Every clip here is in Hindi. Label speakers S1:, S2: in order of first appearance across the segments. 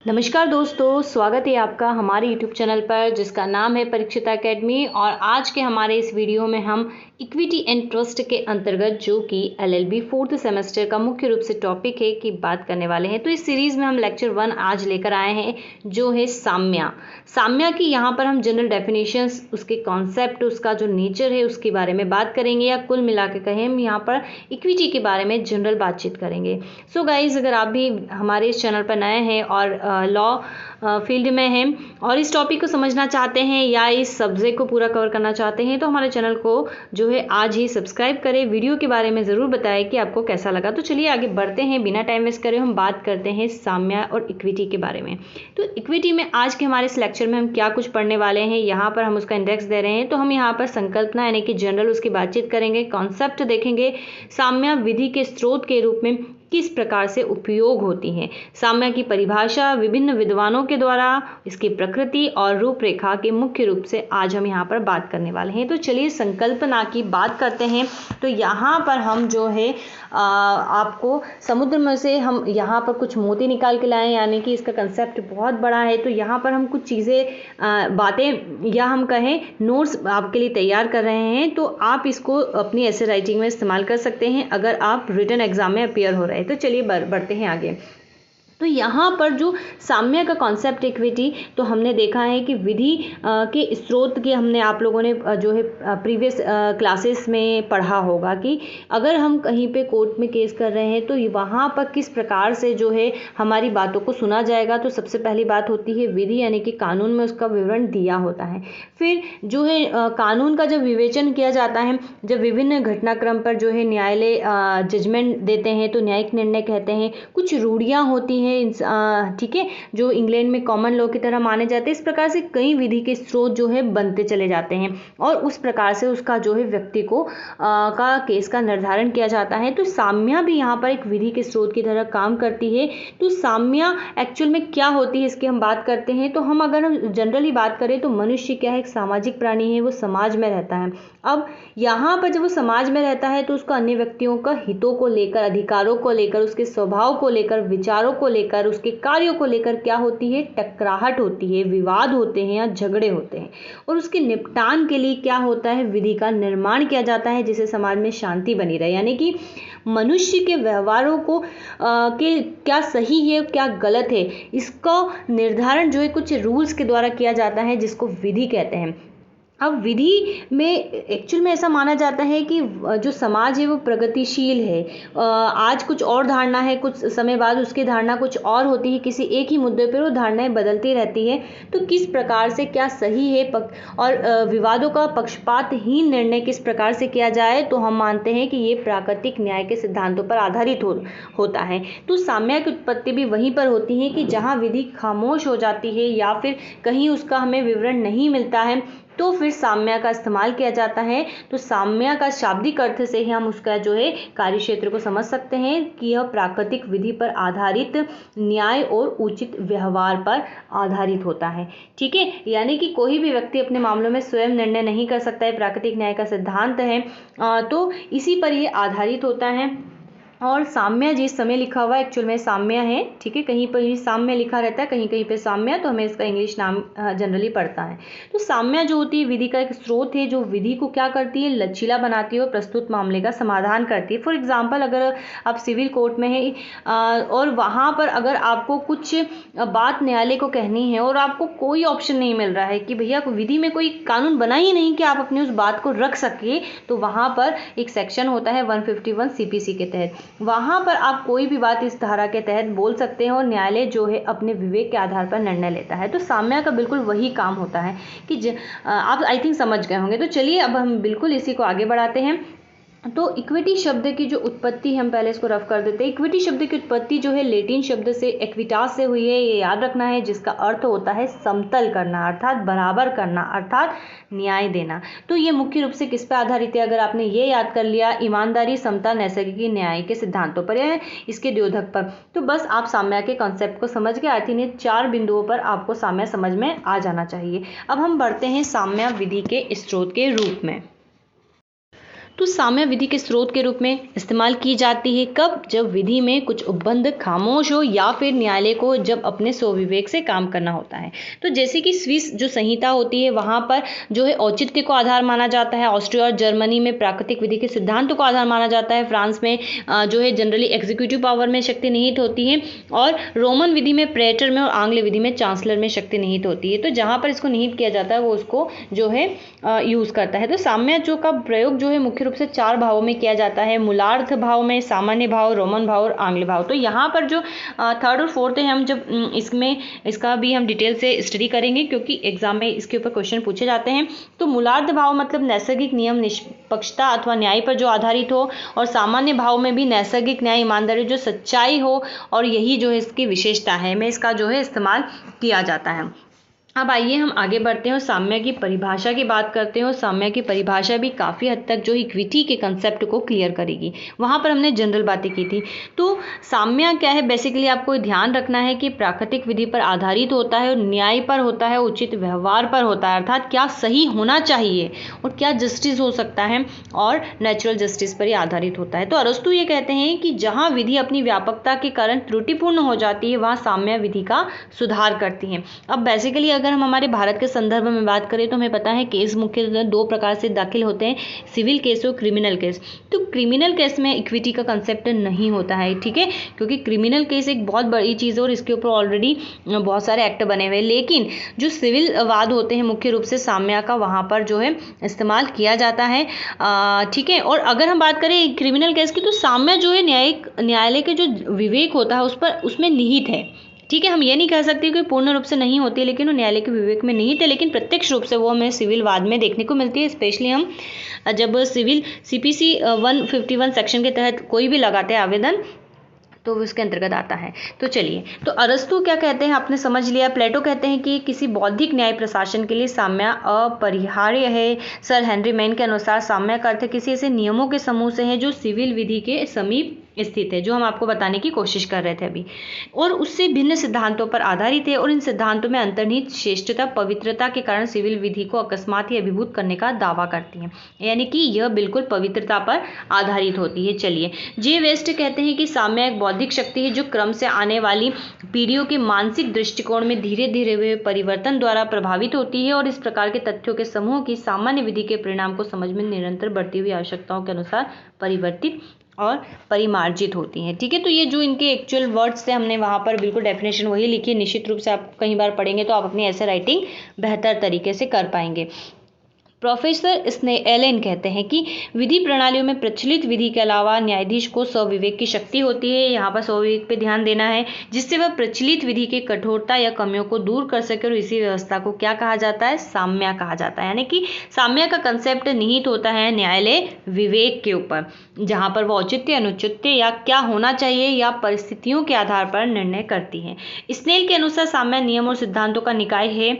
S1: नमस्कार दोस्तों, स्वागत है आपका हमारे YouTube चैनल पर जिसका नाम है परीक्षिता एकेडमी। और आज के हमारे इस वीडियो में हम इक्विटी एंड ट्रस्ट के अंतर्गत जो कि LLB 4th सेमेस्टर का मुख्य रूप से टॉपिक है कि बात करने वाले हैं। तो इस सीरीज़ में हम लेक्चर 1 आज लेकर आए हैं जो है साम्या की यहाँ पर हम जनरल डेफिनेशंस, उसके कॉन्सेप्ट, उसका जो नेचर है उसके बारे में बात करेंगे, या कुल मिला के कहें हम यहाँ पर इक्विटी के बारे में जनरल बातचीत करेंगे। सो गाइज, अगर आप भी हमारे इस चैनल पर नए हैं और लॉ फील्ड में हैं और इस टॉपिक को समझना चाहते हैं या इस सब्जेक्ट को पूरा कवर करना चाहते हैं तो हमारे चैनल को जो है आज ही सब्सक्राइब करें। वीडियो के बारे में ज़रूर बताएं कि आपको कैसा लगा। तो चलिए आगे बढ़ते हैं, बिना टाइम वेस्ट करे हम बात करते हैं साम्या और इक्विटी के बारे में। तो इक्विटी में आज के हमारे इस लेक्चर में हम क्या कुछ पढ़ने वाले हैं, यहाँ पर हम उसका इंडेक्स दे रहे हैं। तो हम यहाँ पर संकल्पना यानी कि जनरल उसकी बातचीत करेंगे, कॉन्सेप्ट देखेंगे, साम्या विधि के स्रोत के रूप में किस प्रकार से उपयोग होती हैं, साम्या की परिभाषा विभिन्न विद्वानों के द्वारा, इसकी प्रकृति और रूपरेखा के मुख्य रूप से आज हम यहाँ पर बात करने वाले हैं। तो चलिए संकल्पना की बात करते हैं। तो यहाँ पर हम जो है आपको समुद्र में से हम यहाँ पर कुछ मोती निकाल के लाए, यानी कि इसका कंसेप्ट बहुत बड़ा है। तो यहाँ पर हम कुछ चीज़ें बातें या हम कहें नोट्स आपके लिए तैयार कर रहे हैं। तो आप इसको अपनी ऐसे राइटिंग में इस्तेमाल कर सकते हैं अगर आप रिटन एग्जाम में अपीयर हो रहे हैं। तो चलिए बढ़ते हैं आगे। तो यहाँ पर जो साम्या का कॉन्सेप्ट इक्विटी, तो हमने देखा है कि विधि के स्रोत के हमने आप लोगों ने जो है प्रीवियस क्लासेस में पढ़ा होगा कि अगर हम कहीं पे कोर्ट में केस कर रहे हैं तो वहाँ पर किस प्रकार से जो है हमारी बातों को सुना जाएगा। तो सबसे पहली बात होती है विधि, यानी कि कानून में उसका विवरण दिया होता है। फिर जो है कानून का जब विवेचन किया जाता है, जब विभिन्न घटनाक्रम पर जो है न्यायालय जजमेंट देते हैं तो न्यायिक निर्णय कहते हैं। कुछ रूढ़ियाँ होती हैं, ठीक है, जो इंग्लैंड में कॉमन लॉ की तरह माने जाते हैं। इस प्रकार से कई विधि के स्रोत जो है बनते चले जाते हैं और उस प्रकार से उसका जो है व्यक्ति को का केस का निर्धारण किया जाता है। तो साम्या भी यहाँ पर एक विधि के स्रोत की तरह काम करती है। तो साम्या एक्चुअल में क्या होती है इसकी हम बात करते हैं। तो हम अगर हम जनरली बात करें तो मनुष्य क्या है, एक सामाजिक प्राणी है, वो समाज में रहता है। अब यहाँ पर जब वो समाज में रहता है तो उसका अन्य व्यक्तियों का हितों को लेकर, अधिकारों को लेकर, उसके स्वभाव को लेकर, विचारों को लेकर, उसके कार्यों को लेकर क्या होती है, टकराहट होती है, विवाद होते हैं या झगड़े होते हैं। और उसके निपटान के लिए क्या होता है, विधि का निर्माण किया जाता है जिससे समाज में शांति बनी रहे। यानी कि मनुष्य के व्यवहारों को के क्या सही है क्या गलत है, इसका निर्धारण जो है कुछ रूल्स के द्वारा किया जाता है जिसको विधि कहते हैं। अब विधि में एक्चुअल में ऐसा माना जाता है कि जो समाज है वो प्रगतिशील है। आज कुछ और धारणा है, कुछ समय बाद उसकी धारणा कुछ और होती है, किसी एक ही मुद्दे पर वो धारणाएं बदलती रहती है। तो किस प्रकार से क्या सही है और विवादों का पक्षपातहीन निर्णय किस प्रकार से किया जाए, तो हम मानते हैं कि ये प्राकृतिक न्याय के सिद्धांतों पर आधारित होता है। तो साम्या की उत्पत्ति भी वहीं पर होती है कि जहाँ विधि खामोश हो जाती है या फिर कहीं उसका हमें विवरण नहीं मिलता है तो फिर साम्या का इस्तेमाल किया जाता है। तो साम्या का शाब्दिक अर्थ से ही हम उसका जो है कार्य क्षेत्र को समझ सकते हैं कि यह प्राकृतिक विधि पर आधारित न्याय और उचित व्यवहार पर आधारित होता है। ठीक है, यानी कि कोई भी व्यक्ति अपने मामलों में स्वयं निर्णय नहीं कर सकता है, प्राकृतिक न्याय का सिद्धांत है। तो इसी पर यह आधारित होता है। और साम्या जिस समय लिखा हुआ एक्चुअल में साम्या है, ठीक है, कहीं पर भी साम्य लिखा रहता है, कहीं कहीं पे साम्या, तो हमें इसका इंग्लिश नाम जनरली पड़ता है। तो साम्या जो होती है विधि का एक स्रोत है जो विधि को क्या करती है, लचीला बनाती है और प्रस्तुत मामले का समाधान करती है। फॉर एग्जाम्पल, अगर आप सिविल कोर्ट में है और वहाँ पर अगर आपको कुछ बात न्यायालय को कहनी है और आपको कोई ऑप्शन नहीं मिल रहा है कि भैया विधि में कोई कानून बना ही नहीं कि आप अपनी उस बात को रख सके, तो वहाँ पर एक सेक्शन होता है 151 CPC के तहत। वहां पर आप कोई भी बात इस धारा के तहत बोल सकते हैं और न्यायालय जो है अपने विवेक के आधार पर निर्णय लेता है। तो साम्या का बिल्कुल वही काम होता है कि आप आई थिंक समझ गए होंगे। तो चलिए अब हम बिल्कुल इसी को आगे बढ़ाते हैं। तो इक्विटी शब्द की जो उत्पत्ति, हम पहले इसको रफ कर देते हैं। इक्विटी शब्द की उत्पत्ति जो है लेटिन शब्द से एक्विटास से हुई है, ये याद रखना है, जिसका अर्थ होता है समतल करना, अर्थात बराबर करना, अर्थात न्याय देना। तो ये मुख्य रूप से किस पर आधारित है, अगर आपने ये याद कर लिया, ईमानदारी, समता, नैसर्गिक न्याय के सिद्धांतों पर या इसके द्योतक पर, तो बस आप साम्या के कॉन्सेप्ट को समझ गए। आई थिंक ये 4 बिंदुओं पर आपको साम्या समझ में आ जाना चाहिए। अब हम बढ़ते हैं साम्या विधि के स्रोत के रूप में। तो साम्य विधि के स्रोत के रूप में इस्तेमाल की जाती है कब? जब विधि में कुछ उपबंध खामोश हो या फिर न्यायालय को जब अपने स्वविवेक से काम करना होता है। तो जैसे कि स्विस जो संहिता होती है वहाँ पर जो है औचित्य को आधार माना जाता है, ऑस्ट्रिया और जर्मनी में प्राकृतिक विधि के सिद्धांतों को आधार माना जाता है, फ्रांस में जो है जनरली एग्जीक्यूटिव पावर में शक्ति निहित होती है, और रोमन विधि में प्रेटर में और आंग्ल विधि में चांसलर में शक्ति निहित होती है। तो जहाँ पर इसको निहित किया जाता है वो उसको जो है यूज करता है। तो साम्य जो का प्रयोग जो है मुख्य रूप से 4 भावों में किया जाता है, मूलार्थ भाव में, सामान्य भाव, रोमन भाव और आंग्ल भाव। तो यहाँ पर जो 3rd और 4th है हम जब इसमें इसका भी हम डिटेल से स्टडी करेंगे क्योंकि एग्जाम में इसके ऊपर क्वेश्चन पूछे जाते हैं। तो मूलार्थ भाव मतलब नैसर्गिक नियम, निष्पक्षता अथवा न्याय पर जो आधारित हो, और सामान्य भाव में भी नैसर्गिक न्याय, ईमानदारी, जो सच्चाई हो, और यही जो है इसकी विशेषता है में इसका जो है इस्तेमाल किया जाता है। अब आइए हम आगे बढ़ते हैं और साम्य की परिभाषा की बात करते हैं। और साम्य की परिभाषा भी काफ़ी हद तक जो इक्विटी के कंसेप्ट को क्लियर करेगी। वहाँ पर हमने जनरल बातें की थी। तो साम्य क्या है, बेसिकली आपको ध्यान रखना है कि प्राकृतिक विधि पर आधारित होता है और न्याय पर होता है, उचित व्यवहार पर होता है, अर्थात क्या सही होना चाहिए और क्या जस्टिस हो सकता है, और नेचुरल जस्टिस पर ही आधारित होता है। तो अरस्तु ये कहते हैं कि जहाँ विधि अपनी व्यापकता के कारण त्रुटिपूर्ण हो जाती है वहाँ साम्य विधि का सुधार करती है। अब बेसिकली अगर हम हमारे भारत के संदर्भ में बात करें तो हमें पता है केस मुख्य 2 प्रकार से दाखिल होते हैं, सिविल केस और क्रिमिनल केस। तो क्रिमिनल केस में इक्विटी का कंसेप्ट नहीं होता है, ठीक है, क्योंकि क्रिमिनल केस एक बहुत बड़ी चीज़ है और इसके ऊपर ऑलरेडी बहुत सारे एक्ट बने हुए हैं। लेकिन जो सिविल वाद होते हैं मुख्य रूप से साम्य का वहाँ पर जो है इस्तेमाल किया जाता है, ठीक है। और अगर हम बात करें क्रिमिनल केस की तो साम्य जो है न्यायालय के जो विवेक होता है उसमें निहित है, ठीक है। हम ये नहीं कह सकते कि पूर्ण रूप से नहीं होती है, लेकिन वो न्यायालय के विवेक में निहित है, लेकिन प्रत्यक्ष रूप से वो हमें सिविल वाद में देखने को मिलती है। स्पेशली हम जब सिविल CPC 151 सेक्शन के तहत कोई भी लगाते हैं आवेदन तो वो उसके अंतर्गत आता है। तो चलिए, तो अरस्तु क्या कहते हैं आपने समझ लिया। प्लेटो कहते हैं कि किसी बौद्धिक न्याय प्रशासन के लिए साम्य अपरिहार्य है। सर हेनरी मैन के अनुसार साम्य का अर्थ किसी ऐसे नियमों के समूह से है जो सिविल विधि के समीप स्थित है, जो हम आपको बताने की कोशिश कर रहे थे अभी, और उससे भिन्न सिद्धांतों पर आधारित है, और इन सिद्धांतों में अंतर्निहित श्रेष्ठता, पवित्रता के कारण सिविल विधि को अकस्मात ही अभिभूत करने का दावा करती है, यानी कि यह बिल्कुल पवित्रता पर आधारित होती है। चलिए, जे वेस्ट कहते हैं कि साम्य एक बौद्धिक शक्ति है जो क्रम से आने वाली पीढ़ियों के मानसिक दृष्टिकोण में धीरे धीरे हुए परिवर्तन द्वारा प्रभावित होती है, और इस प्रकार के तथ्यों के समूह की सामान्य विधि के परिणाम को समझ में निरंतर बढ़ती हुई आवश्यकताओं के अनुसार परिवर्तित और परिमार्जित होती हैं, ठीक है। तो ये जो इनके एक्चुअल वर्ड्स थे हमने वहाँ पर बिल्कुल डेफिनेशन वही लिखी है। निश्चित रूप से आप कई बार पढ़ेंगे तो आप अपनी ऐसे राइटिंग बेहतर तरीके से कर पाएंगे। प्रोफेसर स्नेएलन कहते हैं कि विधि प्रणालियों में प्रचलित विधि के अलावा न्यायाधीश को स्वविवेक की शक्ति होती है। यहाँ पर स्वविवेक पे ध्यान देना है, जिससे वह प्रचलित विधि के कठोरता या कमियों को दूर कर सके, और इसी व्यवस्था को क्या कहा जाता है, साम्य कहा जाता है। यानी कि साम्य का कंसेप्ट निहित होता है न्यायालय विवेक के ऊपर, जहाँ पर वह औचित्य, अनुचित्य या क्या होना चाहिए या परिस्थितियों के आधार पर निर्णय करती है। स्नेल के अनुसार साम्य नियम और सिद्धांतों का निकाय है।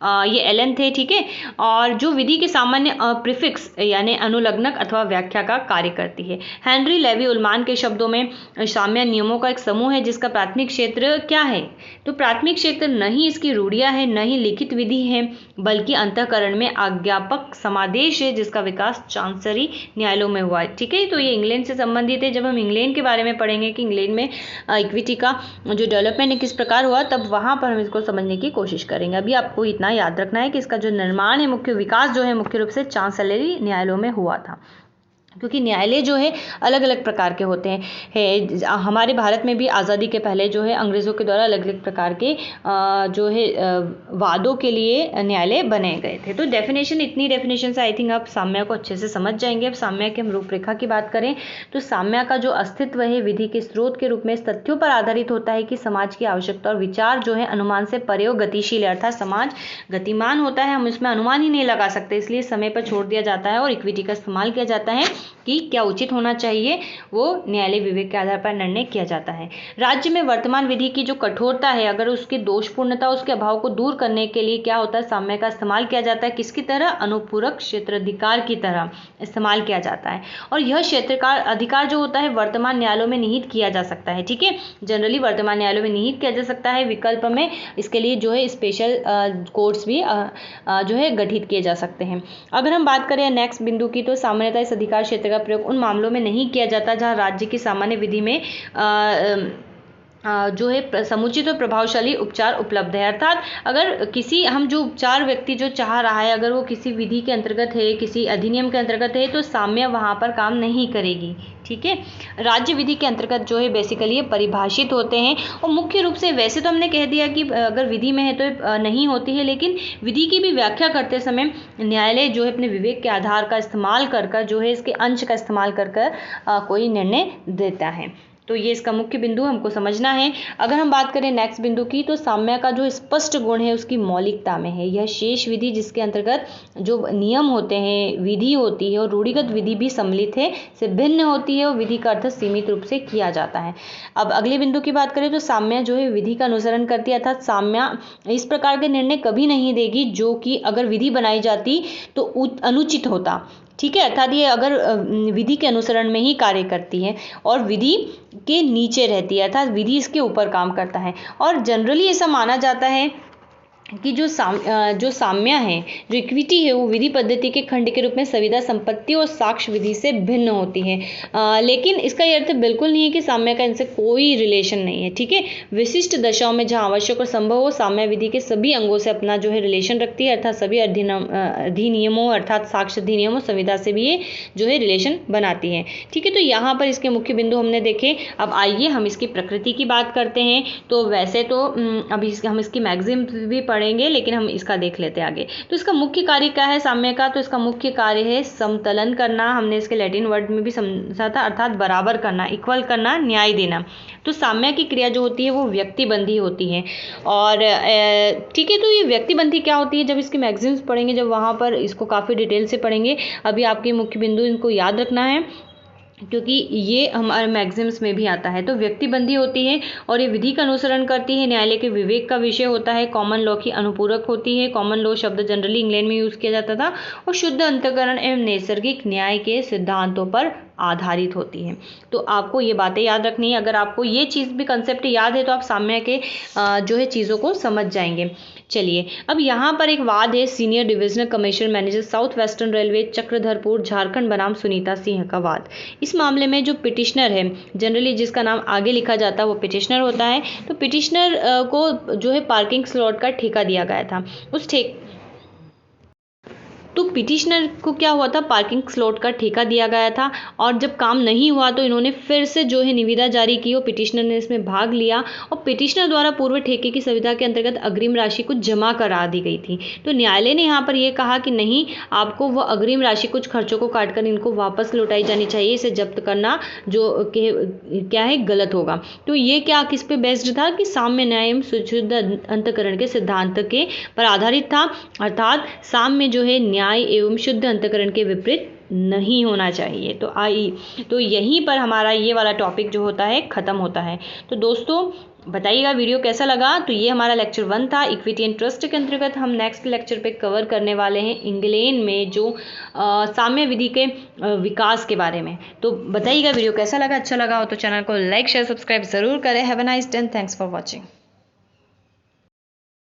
S1: ये एलन थे, ठीक है, और जो विधि के सामान्य प्रीफिक्स यानी अनुलग्नक अथवा व्याख्या का कार्य करती है। हेनरी लेवी उल्मान के शब्दों में साम्य नियमों का एक समूह है जिसका प्राथमिक क्षेत्र क्या है, तो प्राथमिक क्षेत्र न ही इसकी रूढ़ियां है, न ही लिखित विधि है, बल्कि अंतःकरण में आज्ञापक समादेश है जिसका विकास चांसरी न्यायालयों में हुआ है, ठीक है। तो ये इंग्लैंड से संबंधित है। जब हम इंग्लैंड के बारे में पढ़ेंगे कि इंग्लैंड में इक्विटी का जो डेवलपमेंट किस प्रकार हुआ, तब वहाँ पर हम इसको समझने की कोशिश करेंगे। अभी आपको इतना याद रखना है कि इसका जो निर्माण है, मुख्य विकास जो है मुख्य रूप से चांसलरी न्यायालयों में हुआ था, क्योंकि न्यायालय जो है अलग अलग प्रकार के होते हैं। हमारे भारत में भी आज़ादी के पहले जो है अंग्रेज़ों के द्वारा अलग अलग प्रकार के जो है वादों के लिए न्यायालय बने गए थे। तो डेफिनेशन, इतनी डेफिनेशन से आई थिंक आप साम्य को अच्छे से समझ जाएंगे। अब साम्य की हम रूपरेखा की बात करें तो साम्य का जो अस्तित्व है विधि के स्रोत के रूप में इस तथ्यों पर आधारित होता है कि समाज की आवश्यकता और विचार जो है अनुमान से परे और गतिशील है, अर्थात समाज गतिमान होता है, हम इसमें अनुमान ही नहीं लगा सकते, इसलिए समय पर छोड़ दिया जाता है और इक्विटी का इस्तेमाल किया जाता है कि क्या उचित होना चाहिए वो न्यायालय विवेक के आधार पर निर्णय किया जाता है। राज्य में वर्तमान विधि की जो कठोरता है, अगर उसकी दोषपूर्णता, उसके अभाव को दूर करने के लिए क्या होता है, साम्य का इस्तेमाल किया जाता है। किसकी तरह? अनुपूरक क्षेत्राधिकार की तरह इस्तेमाल किया जाता है। और यह क्षेत्राधिकार अधिकार जो होता है वर्तमान न्यायालयों में निहित किया जा सकता है। ठीक है, जनरली वर्तमान न्यायालयों में निहित किया जा सकता है। विकल्प में इसके लिए जो है स्पेशल कोर्ट्स भी जो है गठित किए जा सकते हैं। अगर हम बात करें नेक्स्ट बिंदु की, तो सामान्यतः इस अधिकार क्षेत्र का प्रयोग उन मामलों में नहीं किया जाता जहां राज्य की सामान्य विधि में जो है समुचित और प्रभावशाली उपचार उपलब्ध है। अर्थात अगर किसी हम जो उपचार व्यक्ति जो चाह रहा है, अगर वो किसी विधि के अंतर्गत है, किसी अधिनियम के अंतर्गत है, तो साम्य वहाँ पर काम नहीं करेगी। ठीक है, राज्य विधि के अंतर्गत जो है बेसिकली ये परिभाषित होते हैं। और मुख्य रूप से वैसे तो हमने कह दिया कि अगर विधि में है तो नहीं होती है, लेकिन विधि की भी व्याख्या करते समय न्यायालय जो है अपने विवेक के आधार का इस्तेमाल कर जो है इसके अंश का इस्तेमाल कर कोई निर्णय देता है। तो ये इसका मुख्य बिंदु हमको समझना है। अगर हम बात करें नेक्स्ट बिंदु की, तो साम्य का जो स्पष्ट गुण है उसकी मौलिकता में है। यह शेष विधि जिसके अंतर्गत जो नियम होते हैं, विधि होती है और रूढ़िगत विधि भी सम्मिलित है, से भिन्न होती है और विधि का अर्थ सीमित रूप से किया जाता है। अब अगले बिंदु की बात करें तो साम्य जो है विधि का अनुसरण करती है, अर्थात साम्य इस प्रकार के निर्णय कभी नहीं देगी जो कि अगर विधि बनाई जाती तो अनुचित होता। ठीक है, अर्थात ये अगर विधि के अनुसरण में ही कार्य करती है और विधि के नीचे रहती है, अर्थात विधि इसके ऊपर काम करता है। और जनरली ऐसा माना जाता है कि जो साम्य है, जो इक्विटी है, वो विधि पद्धति के खंड के रूप में संविदा संपत्ति और साक्ष्य विधि से भिन्न होती है। लेकिन इसका ये अर्थ बिल्कुल नहीं है कि साम्य का इनसे कोई रिलेशन नहीं है। ठीक है, विशिष्ट दशाओं में जहाँ आवश्यक और संभव हो, साम्य विधि के सभी अंगों से अपना जो है रिलेशन रखती है, अर्थात सभी अधिनियमों अर्थात साक्ष्य अधिनियमों संविदा से भी ये जो है रिलेशन बनाती है। ठीक है, तो यहाँ पर इसके मुख्य बिंदु हमने देखे। अब आइए हम इसकी प्रकृति की बात करते हैं। तो वैसे तो अभी हम इसकी मैक्सिम भी पढ़ेंगे, लेकिन हम इसका देख लेते हैं आगे। तो इसका मुख्य कार्य क्या है साम्य का? तो इसका मुख्य कार्य है समतलन करना। हमने इसके लैटिन वर्ड में भी समझा था, अर्थात बराबर करना, इक्वल करना, न्याय देना। तो साम्य की क्रिया जो होती है वो व्यक्तिबंधी होती है। और ठीक है, तो ये व्यक्तिबंधी क्या होती है? जब इसके मैक्सिम्स पढ़ेंगे, जब वहाँ पर इसको काफ़ी डिटेल से पढ़ेंगे। अभी आपके मुख्य बिंदु इनको याद रखना है, क्योंकि ये हमारे मैक्सिम्स में भी आता है। तो व्यक्तिबंधी होती है और ये विधि का अनुसरण करती है, न्यायालय के विवेक का विषय होता है, कॉमन लॉ की अनुपूरक होती है। कॉमन लॉ शब्द जनरली इंग्लैंड में यूज़ किया जाता था और शुद्ध अंतःकरण एवं नैसर्गिक न्याय के सिद्धांतों पर आधारित होती है। तो आपको ये बातें याद रखनी है। अगर आपको ये चीज़ भी कंसेप्ट याद है तो आप साम्य के जो है चीज़ों को समझ जाएंगे। चलिए, अब यहाँ पर एक वाद है senior divisional commissioner manager south western railway Chakradharpur Jharkhand बनाम सुनीता सिंह का वाद। इस मामले में जो पिटिशनर है, जनरली जिसका नाम आगे लिखा जाता है वो पिटिशनर होता है। तो पिटिशनर को जो है पार्किंग स्लॉट का ठेका दिया गया था। तो पिटिशनर को क्या हुआ था, पार्किंग स्लॉट का ठेका दिया गया था और जब काम नहीं हुआ तो इन्होंने फिर से जो है निविदा जारी की और पिटिशनर ने इसमें भाग लिया और पिटिशनर द्वारा पूर्व ठेके की सुविधा के अंतर्गत अग्रिम राशि कुछ जमा करा दी गई थी। तो न्यायालय ने यहाँ पर यह कहा कि नहीं, आपको वह अग्रिम राशि कुछ खर्चों को काटकर इनको वापस लौटाई जानी चाहिए, इसे जब्त करना जो क्या है गलत होगा। तो ये क्या किस पे बेस्ड था कि साम्य न्याय एवं शुद्ध अंतःकरण के सिद्धांत के पर आधारित था, अर्थात साम्य जो है न्याय एवं शुद्ध अंतःकरण के विपरीत नहीं होना चाहिए। तो यहीं पर हमारा ये वाला टॉपिक जो होता है खत्म होता है। तो दोस्तों बताइएगा वीडियो कैसा लगा। तो ये हमारा लेक्चर 1 था इक्विटी एंड ट्रस्ट के अंतर्गत। हम नेक्स्ट लेक्चर पे कवर करने वाले हैं इंग्लैंड में जो साम्य विधि के विकास के बारे में। तो बताइएगा वीडियो कैसा लगा। अच्छा लगा हो तो चैनल को लाइक शेयर सब्सक्राइब जरूर करें। Have a nice day, thanks for watching.